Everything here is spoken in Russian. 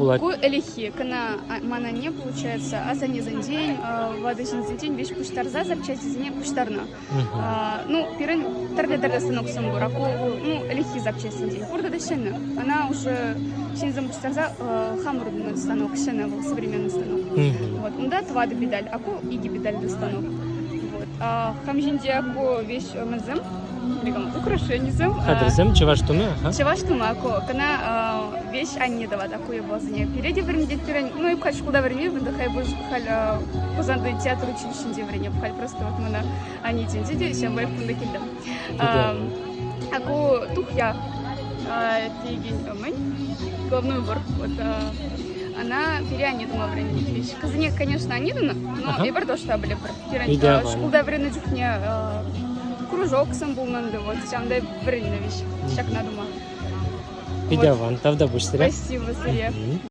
булат. Ку элихи, кана мана не получается, а за низен день, воды день, вещь пуштарза, запчасти за не пуштарна. Ну, пирен тарле станок самбур, аку, ну, элихи запчасти день. Курда дешена, она уже шинзам пуштарза хамурный станок, шена был современный станок. Вот, да, твады бедаль, аку иги бедаль до станок. Вот, а хамжинди аку вещь мазем. Украшение зем. Хадрзем чеваштуме, ага. Чеваштуме, ако кана вещь они дават, аку его за нее. Переди вернедет перен, ну и пхач куда верни, выдыхай будешь пхаль кузанды театр училище деврене, пхаль просто вот мы на они деньги, чем вы пунда кильдам. Аку тухя тигин мэнь, головной убор, вот она переани дома времени вещь. Казанек, конечно, они дана, но и бар то что были переани. Шкуда времени джухне кружок самбулманды, вот сямда времени вещь. Шак надума. Идяван, тавда будешь. Спасибо, Сырья.